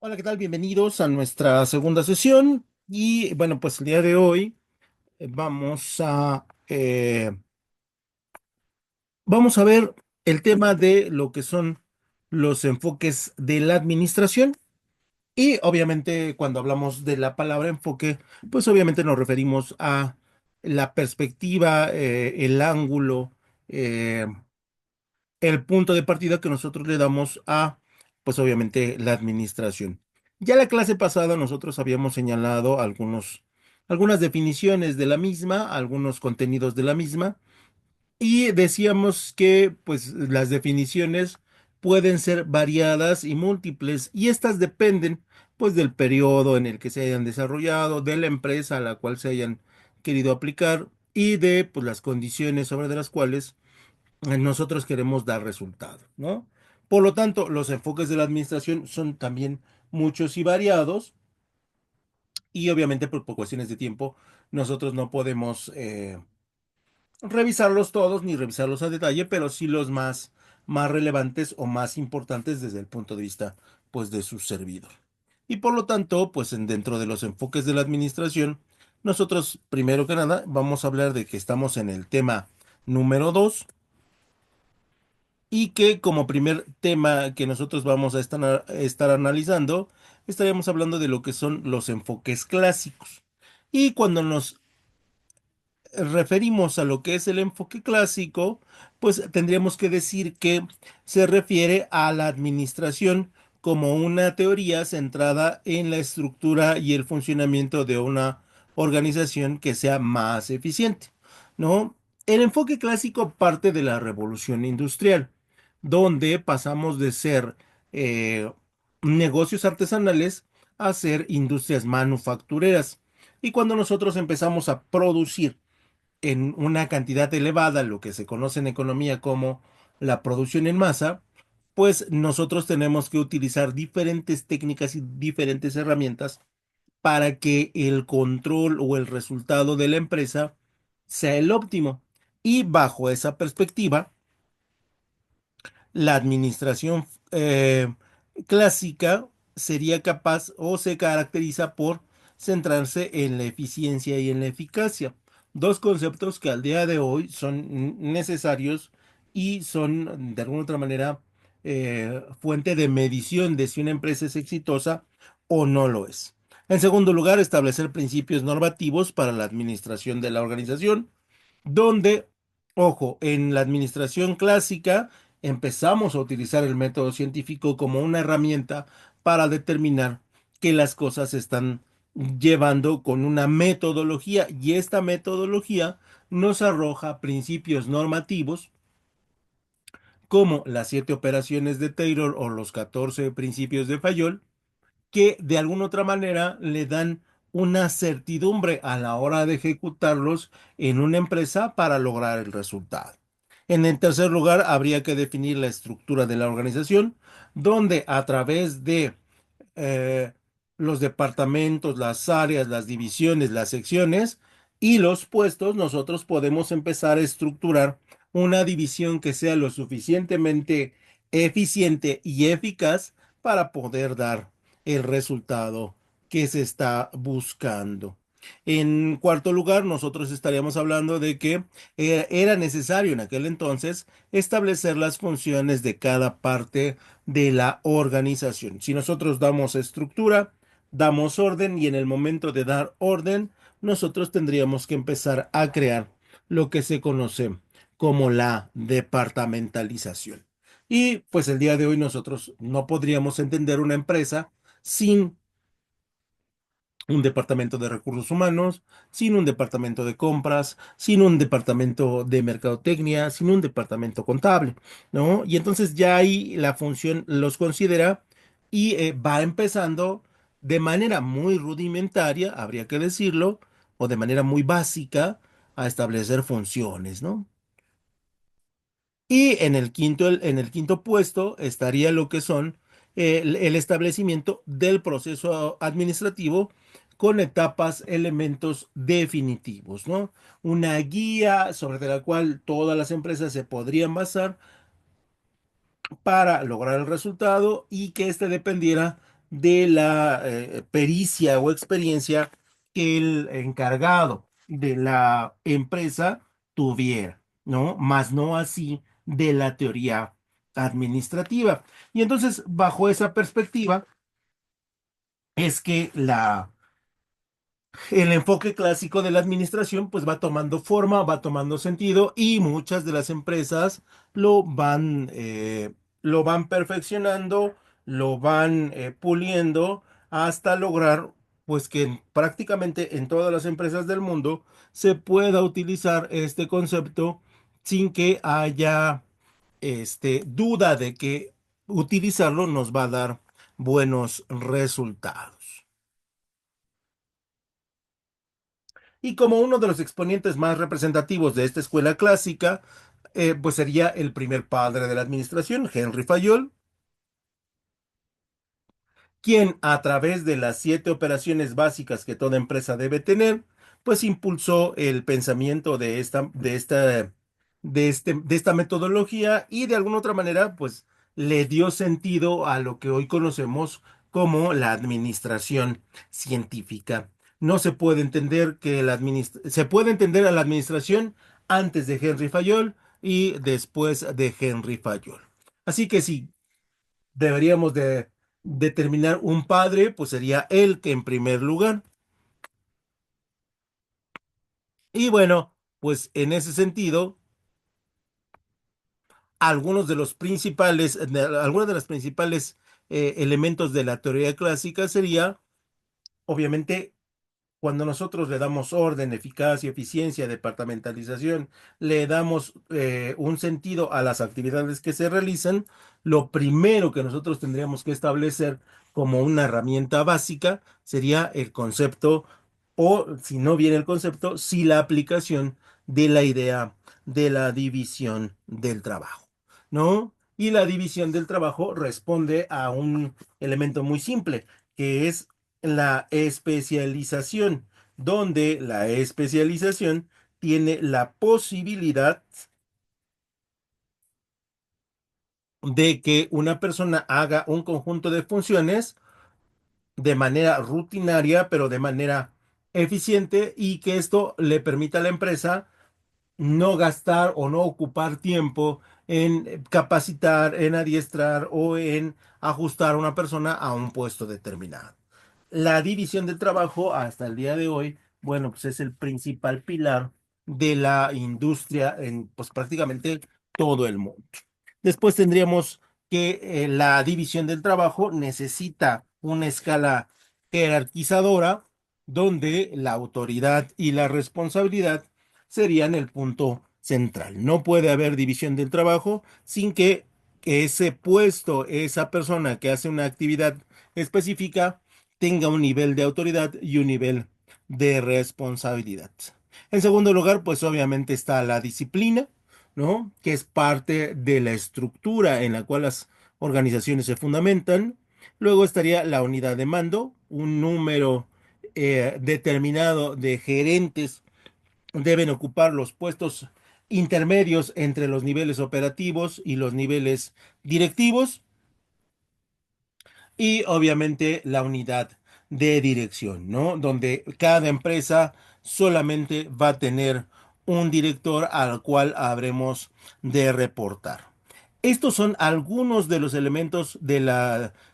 Hola, ¿qué tal? Bienvenidos a nuestra segunda sesión. Y bueno, pues el día de hoy vamos a ver el tema de lo que son los enfoques de la administración. Y obviamente cuando hablamos de la palabra enfoque, pues obviamente nos referimos a la perspectiva, el ángulo, eh, el punto de partida que nosotros le damos a, pues obviamente, la administración. Ya la clase pasada nosotros habíamos señalado algunas definiciones de la misma, algunos contenidos de la misma, y decíamos que, pues, las definiciones pueden ser variadas y múltiples, y estas dependen, pues, del periodo en el que se hayan desarrollado, de la empresa a la cual se hayan querido aplicar y de, pues, las condiciones sobre de las cuales nosotros queremos dar resultado, ¿no? Por lo tanto, los enfoques de la administración son también muchos y variados y obviamente por cuestiones de tiempo nosotros no podemos revisarlos todos ni revisarlos a detalle, pero sí los más relevantes o más importantes desde el punto de vista, pues, de su servidor. Y por lo tanto, pues, dentro de los enfoques de la administración, nosotros primero que nada vamos a hablar de que estamos en el tema número 2 y que como primer tema que nosotros vamos a estar analizando, estaríamos hablando de lo que son los enfoques clásicos. Y cuando nos referimos a lo que es el enfoque clásico, pues tendríamos que decir que se refiere a la administración como una teoría centrada en la estructura y el funcionamiento de una organización que sea más eficiente, ¿no? El enfoque clásico parte de la revolución industrial, donde pasamos de ser eh, negocios artesanales a ser industrias manufactureras. Y cuando nosotros empezamos a producir en una cantidad elevada, lo que se conoce en economía como la producción en masa, pues nosotros tenemos que utilizar diferentes técnicas y diferentes herramientas para que el control o el resultado de la empresa sea el óptimo. Y bajo esa perspectiva, la administración clásica sería capaz o se caracteriza por centrarse en la eficiencia y en la eficacia, dos conceptos que al día de hoy son necesarios y son de alguna otra manera fuente de medición de si una empresa es exitosa o no lo es. En segundo lugar, establecer principios normativos para la administración de la organización donde, ojo, en la administración clásica empezamos a utilizar el método científico como una herramienta para determinar que las cosas se están llevando con una metodología y esta metodología nos arroja principios normativos como las 7 operaciones de Taylor o los 14 principios de Fayol que de alguna otra manera le dan una certidumbre a la hora de ejecutarlos en una empresa para lograr el resultado. En el tercer lugar, habría que definir la estructura de la organización, donde a través de eh, los departamentos, las áreas, las divisiones, las secciones y los puestos, nosotros podemos empezar a estructurar una división que sea lo suficientemente eficiente y eficaz para poder dar el resultado que se está buscando. En cuarto lugar, nosotros estaríamos hablando de que era necesario en aquel entonces establecer las funciones de cada parte de la organización. Si nosotros damos estructura, damos orden y en el momento de dar orden, nosotros tendríamos que empezar a crear lo que se conoce como la departamentalización. Y pues el día de hoy nosotros no podríamos entender una empresa sin un departamento de recursos humanos, sin un departamento de compras, sin un departamento de mercadotecnia, sin un departamento contable, ¿no? Y entonces ya ahí la función los considera y va empezando de manera muy rudimentaria, habría que decirlo, o de manera muy básica a establecer funciones, ¿no? Y en el quinto puesto estaría lo que son el establecimiento del proceso administrativo con etapas, elementos definitivos, ¿no? Una guía sobre la cual todas las empresas se podrían basar para lograr el resultado y que éste dependiera de la pericia o experiencia que el encargado de la empresa tuviera, ¿no? Más no así de la teoría administrativa. Y entonces, bajo esa perspectiva, es que el enfoque clásico de la administración pues va tomando forma, va tomando sentido y muchas de las empresas lo van perfeccionando, lo van puliendo hasta lograr pues que prácticamente en todas las empresas del mundo se pueda utilizar este concepto sin que haya duda de que utilizarlo nos va a dar buenos resultados. Y como uno de los exponentes más representativos de esta escuela clásica, pues sería el primer padre de la administración, Henry Fayol, quien a través de las 7 operaciones básicas que toda empresa debe tener, pues impulsó el pensamiento de esta metodología y de alguna otra manera, pues le dio sentido a lo que hoy conocemos como la administración científica. No se puede entender se puede entender a la administración antes de Henry Fayol y después de Henry Fayol. Así que sí, deberíamos de determinar un padre, pues sería él que en primer lugar. Y bueno, pues en ese sentido, algunos de los principales elementos de la teoría clásica sería, obviamente, cuando nosotros le damos orden, eficacia, eficiencia, departamentalización, le damos un sentido a las actividades que se realizan, lo primero que nosotros tendríamos que establecer como una herramienta básica sería el concepto, o si no viene el concepto, sí la aplicación de la idea de la división del trabajo, ¿no? Y la división del trabajo responde a un elemento muy simple, que es la especialización, donde la especialización tiene la posibilidad de que una persona haga un conjunto de funciones de manera rutinaria, pero de manera eficiente y que esto le permita a la empresa no gastar o no ocupar tiempo en capacitar, en adiestrar o en ajustar a una persona a un puesto determinado. La división del trabajo hasta el día de hoy, bueno, pues es el principal pilar de la industria en pues prácticamente todo el mundo. Después tendríamos que la división del trabajo necesita una escala jerarquizadora donde la autoridad y la responsabilidad serían el punto central. No puede haber división del trabajo sin que ese puesto, esa persona que hace una actividad específica, tenga un nivel de autoridad y un nivel de responsabilidad. En segundo lugar, pues obviamente está la disciplina, ¿no? Que es parte de la estructura en la cual las organizaciones se fundamentan. Luego estaría la unidad de mando, un número determinado de gerentes deben ocupar los puestos intermedios entre los niveles operativos y los niveles directivos y obviamente la unidad de dirección, ¿no? Donde cada empresa solamente va a tener un director al cual habremos de reportar. Estos son algunos de los elementos de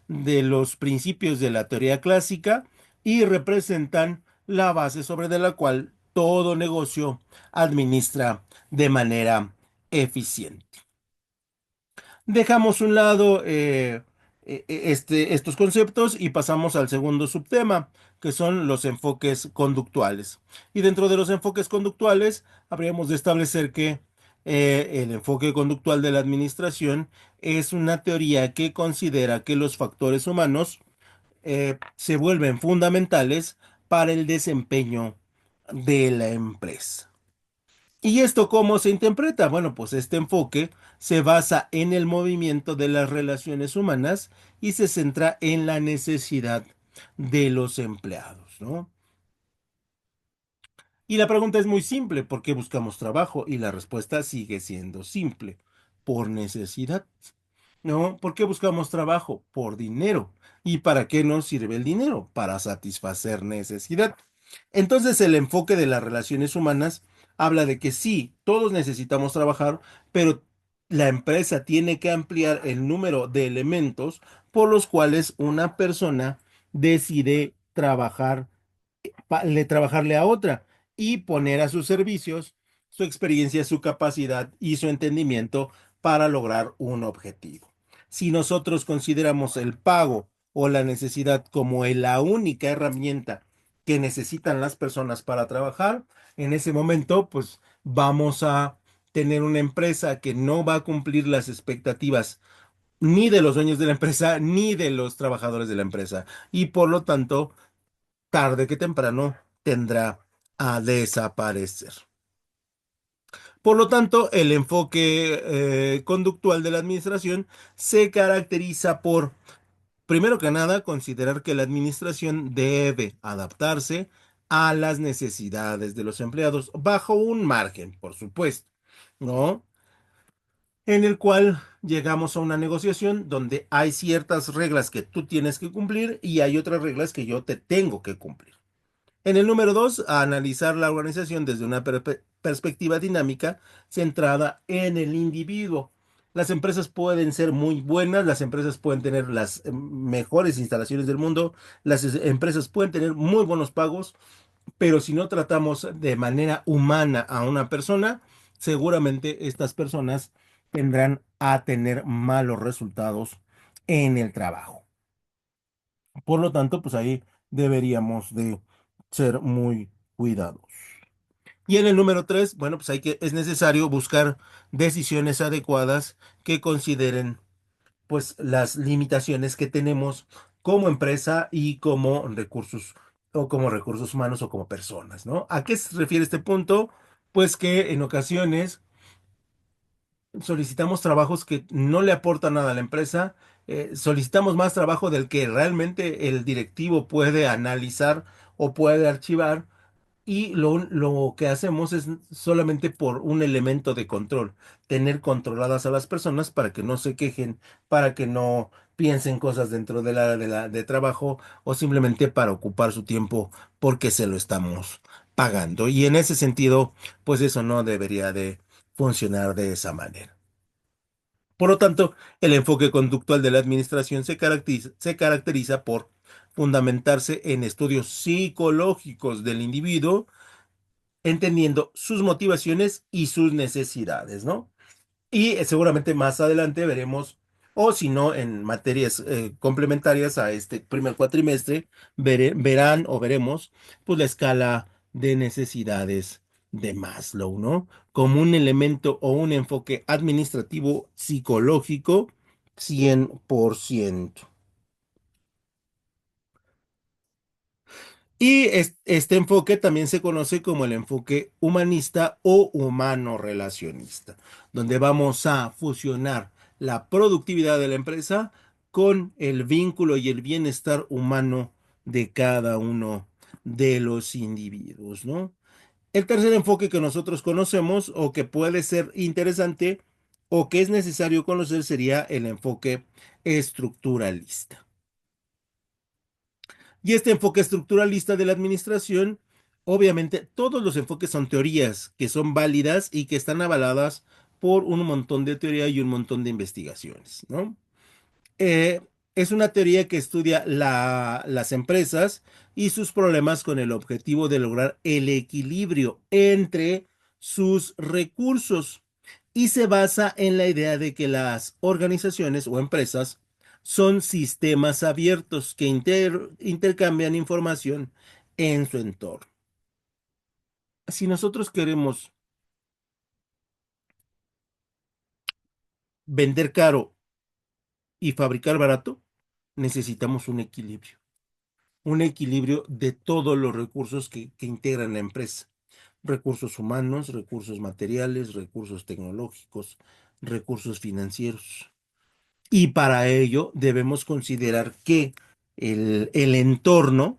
los principios de la teoría clásica y representan la base sobre de la cual todo negocio administra de manera eficiente. Dejamos un lado estos conceptos y pasamos al segundo subtema, que son los enfoques conductuales. Y dentro de los enfoques conductuales, habríamos de establecer que el enfoque conductual de la administración es una teoría que considera que los factores humanos se vuelven fundamentales para el desempeño de la empresa. ¿Y esto cómo se interpreta? Bueno, pues este enfoque se basa en el movimiento de las relaciones humanas y se centra en la necesidad de los empleados, ¿no? Y la pregunta es muy simple, ¿por qué buscamos trabajo? Y la respuesta sigue siendo simple, por necesidad. ¿no? ¿Por qué buscamos trabajo? Por dinero. ¿Y para qué nos sirve el dinero? Para satisfacer necesidad. Entonces, el enfoque de las relaciones humanas habla de que sí, todos necesitamos trabajar, pero la empresa tiene que ampliar el número de elementos por los cuales una persona decide trabajarle a otra y poner a sus servicios su experiencia, su capacidad y su entendimiento para lograr un objetivo. Si nosotros consideramos el pago o la necesidad como la única herramienta que necesitan las personas para trabajar, en ese momento, pues vamos a tener una empresa que no va a cumplir las expectativas ni de los dueños de la empresa ni de los trabajadores de la empresa. Y por lo tanto, tarde que temprano tendrá a desaparecer. Por lo tanto, el enfoque conductual de la administración se caracteriza por, primero que nada, considerar que la administración debe adaptarse a las necesidades de los empleados bajo un margen, por supuesto, ¿no? En el cual llegamos a una negociación donde hay ciertas reglas que tú tienes que cumplir y hay otras reglas que yo te tengo que cumplir. En el número dos, a analizar la organización desde una perspectiva dinámica centrada en el individuo. Las empresas pueden ser muy buenas, las empresas pueden tener las mejores instalaciones del mundo, las empresas pueden tener muy buenos pagos, pero si no tratamos de manera humana a una persona, seguramente estas personas tendrán a tener malos resultados en el trabajo. Por lo tanto, pues ahí deberíamos de ser muy cuidados. Y en el número tres, bueno, pues es necesario buscar decisiones adecuadas que consideren pues las limitaciones que tenemos como empresa y como recursos o como recursos humanos o como personas, ¿no? ¿A qué se refiere este punto? Pues que en ocasiones solicitamos trabajos que no le aportan nada a la empresa, solicitamos más trabajo del que realmente el directivo puede analizar o puede archivar y lo que hacemos es solamente por un elemento de control, tener controladas a las personas para que no se quejen, para que no piensen cosas dentro de trabajo o simplemente para ocupar su tiempo porque se lo estamos pagando. Y en ese sentido, pues eso no debería de funcionar de esa manera. Por lo tanto, el enfoque conductual de la administración se caracteriza por fundamentarse en estudios psicológicos del individuo, entendiendo sus motivaciones y sus necesidades, ¿no? Y seguramente más adelante veremos, o si no, en materias complementarias a este primer cuatrimestre, verán o veremos, pues la escala de necesidades de Maslow, ¿no? Como un elemento o un enfoque administrativo psicológico 100%. Y este enfoque también se conoce como el enfoque humanista o humano relacionista, donde vamos a fusionar la productividad de la empresa con el vínculo y el bienestar humano de cada uno de los individuos, ¿no? El tercer enfoque que nosotros conocemos o que puede ser interesante o que es necesario conocer sería el enfoque estructuralista. Y este enfoque estructuralista de la administración, obviamente todos los enfoques son teorías que son válidas y que están avaladas por un montón de teoría y un montón de investigaciones, ¿no? Eh, es una teoría que estudia las empresas y sus problemas con el objetivo de lograr el equilibrio entre sus recursos y se basa en la idea de que las organizaciones o empresas son sistemas abiertos que intercambian información en su entorno. Si nosotros queremos vender caro y fabricar barato, necesitamos un equilibrio de todos los recursos que integran la empresa. Recursos humanos, recursos materiales, recursos tecnológicos, recursos financieros. Y para ello debemos considerar que el entorno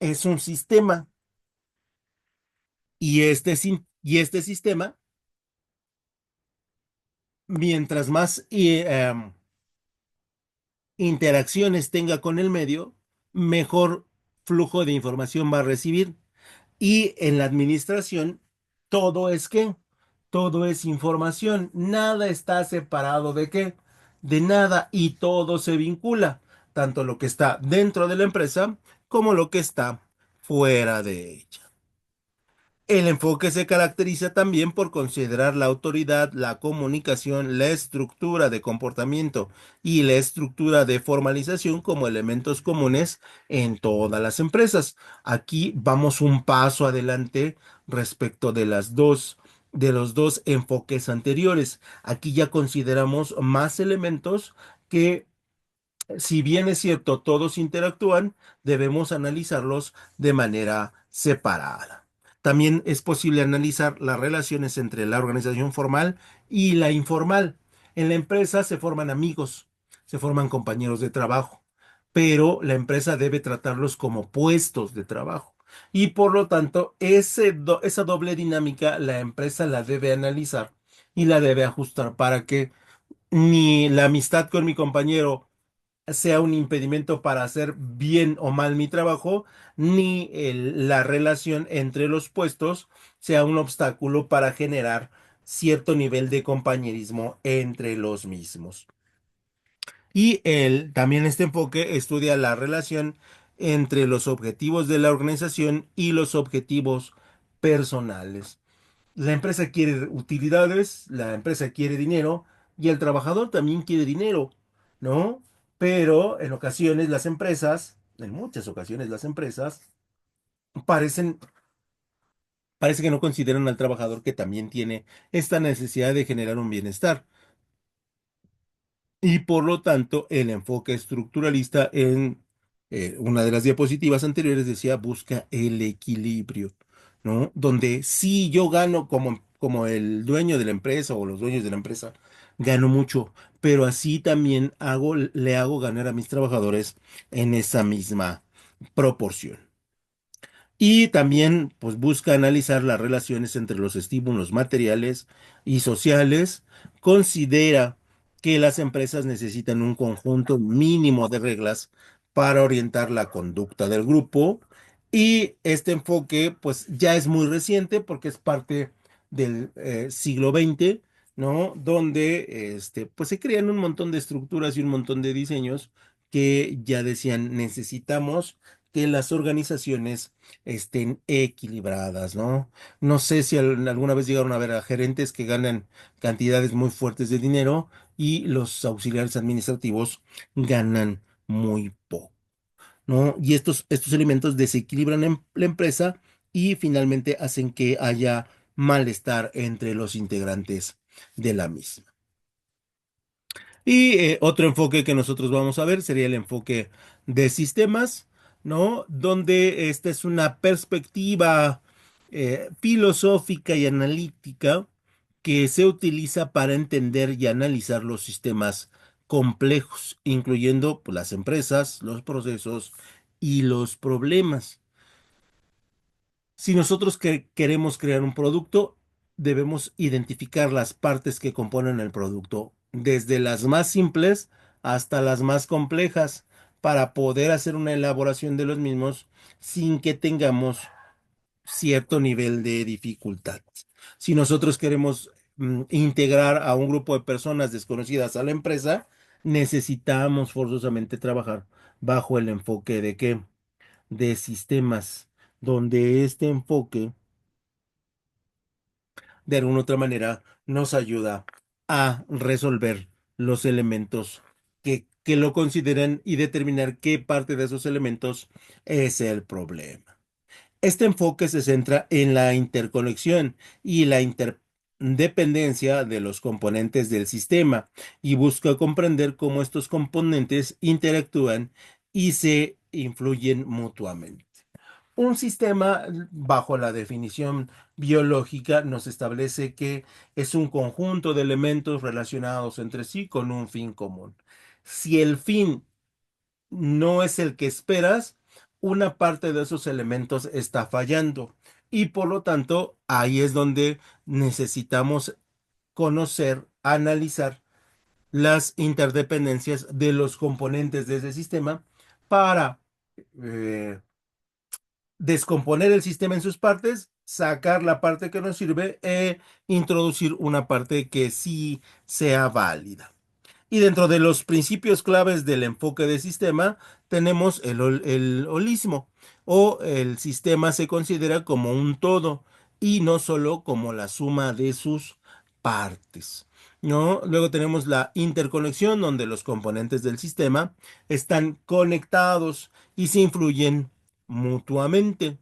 es un sistema y este sistema mientras más interacciones tenga con el medio, mejor flujo de información va a recibir. Y en la administración, todo es qué, todo es información, nada está separado de qué, de nada y todo se vincula, tanto lo que está dentro de la empresa como lo que está fuera de ella. El enfoque se caracteriza también por considerar la autoridad, la comunicación, la estructura de comportamiento y la estructura de formalización como elementos comunes en todas las empresas. Aquí vamos un paso adelante respecto de los dos enfoques anteriores. Aquí ya consideramos más elementos que, si bien es cierto, todos interactúan, debemos analizarlos de manera separada. También es posible analizar las relaciones entre la organización formal y la informal. En la empresa se forman amigos, se forman compañeros de trabajo, pero la empresa debe tratarlos como puestos de trabajo. Y por lo tanto, esa doble dinámica la empresa la debe analizar y la debe ajustar para que ni la amistad con mi compañero sea un impedimento para hacer bien o mal mi trabajo, ni la relación entre los puestos sea un obstáculo para generar cierto nivel de compañerismo entre los mismos. Y también este enfoque estudia la relación entre los objetivos de la organización y los objetivos personales. La empresa quiere utilidades, la empresa quiere dinero y el trabajador también quiere dinero, ¿no? Pero en ocasiones las empresas, en muchas ocasiones las empresas, parecen, parece que no consideran al trabajador que también tiene esta necesidad de generar un bienestar. Y por lo tanto, el enfoque estructuralista en una de las diapositivas anteriores decía busca el equilibrio, ¿no? Donde sí yo gano como el dueño de la empresa o los dueños de la empresa, gano mucho, pero así también le hago ganar a mis trabajadores en esa misma proporción. Y también, pues, busca analizar las relaciones entre los estímulos materiales y sociales. Considera que las empresas necesitan un conjunto mínimo de reglas para orientar la conducta del grupo. Y este enfoque, pues, ya es muy reciente porque es parte del siglo XX, ¿no? Donde, pues, se crean un montón de estructuras y un montón de diseños que ya decían, necesitamos que las organizaciones estén equilibradas, ¿no? No sé si alguna vez llegaron a ver a gerentes que ganan cantidades muy fuertes de dinero y los auxiliares administrativos ganan muy poco, ¿no? Y estos elementos desequilibran la empresa y finalmente hacen que haya malestar entre los integrantes de la misma. Y otro enfoque que nosotros vamos a ver sería el enfoque de sistemas, ¿no? Donde esta es una perspectiva filosófica y analítica que se utiliza para entender y analizar los sistemas complejos, incluyendo, pues, las empresas, los procesos y los problemas. Si nosotros queremos crear un producto, debemos identificar las partes que componen el producto, desde las más simples hasta las más complejas, para poder hacer una elaboración de los mismos sin que tengamos cierto nivel de dificultad. Si nosotros queremos integrar a un grupo de personas desconocidas a la empresa, necesitamos forzosamente trabajar bajo el enfoque de qué, de sistemas, donde este enfoque de alguna otra manera nos ayuda a resolver los elementos que lo consideren y determinar qué parte de esos elementos es el problema. Este enfoque se centra en la interconexión y la interdependencia de los componentes del sistema y busca comprender cómo estos componentes interactúan y se influyen mutuamente. Un sistema, bajo la definición biológica, nos establece que es un conjunto de elementos relacionados entre sí con un fin común. Si el fin no es el que esperas, una parte de esos elementos está fallando y por lo tanto ahí es donde necesitamos conocer analizar las interdependencias de los componentes de ese sistema para eh, descomponer el sistema en sus partes, sacar la parte que nos sirve e introducir una parte que sí sea válida. Y dentro de los principios claves del enfoque de sistema tenemos el holismo, o el sistema se considera como un todo y no solo como la suma de sus partes, ¿no? Luego tenemos la interconexión, donde los componentes del sistema están conectados y se influyen mutuamente.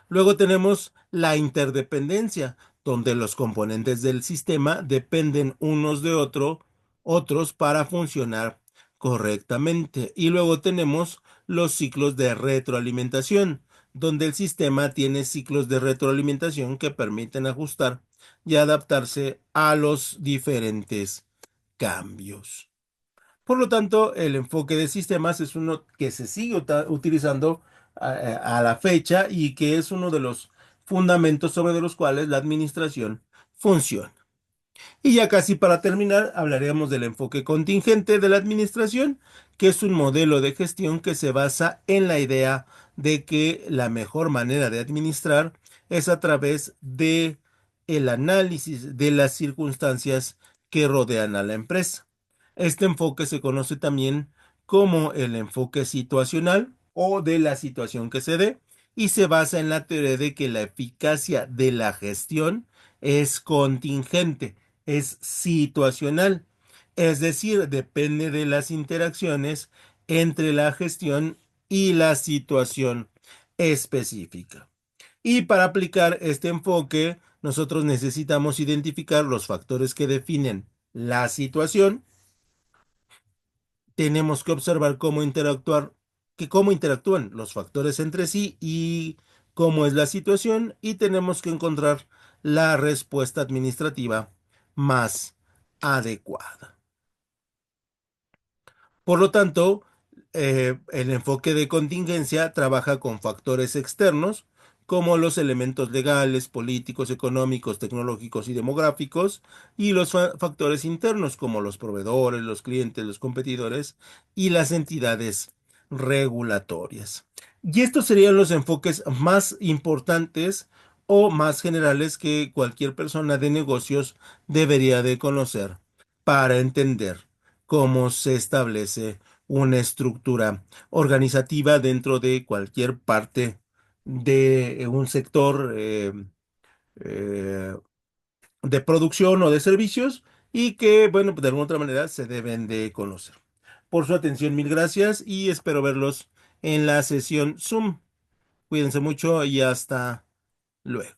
Luego tenemos la interdependencia, donde los componentes del sistema dependen unos de otros para funcionar correctamente. Y luego tenemos los ciclos de retroalimentación, donde el sistema tiene ciclos de retroalimentación que permiten ajustar y adaptarse a los diferentes cambios. Por lo tanto, el enfoque de sistemas es uno que se sigue utilizando a la fecha y que es uno de los fundamentos sobre los cuales la administración funciona. Y ya casi para terminar, hablaremos del enfoque contingente de la administración, que es un modelo de gestión que se basa en la idea de que la mejor manera de administrar es a través de el análisis de las circunstancias que rodean a la empresa. Este enfoque se conoce también como el enfoque situacional o de la situación que se dé, y se basa en la teoría de que la eficacia de la gestión es contingente, es situacional, es decir, depende de las interacciones entre la gestión y la situación específica. Y para aplicar este enfoque, nosotros necesitamos identificar los factores que definen la situación. Tenemos que observar cómo interactúan los factores entre sí y cómo es la situación, y tenemos que encontrar la respuesta administrativa más adecuada. Por lo tanto, el enfoque de contingencia trabaja con factores externos, como los elementos legales, políticos, económicos, tecnológicos y demográficos, y los factores internos, como los proveedores, los clientes, los competidores y las entidades regulatorias. Y estos serían los enfoques más importantes o más generales que cualquier persona de negocios debería de conocer para entender cómo se establece una estructura organizativa dentro de cualquier parte de un sector eh, de producción o de servicios, y que, bueno, pues de alguna otra manera se deben de conocer. Por su atención, mil gracias, y espero verlos en la sesión Zoom. Cuídense mucho y hasta luego.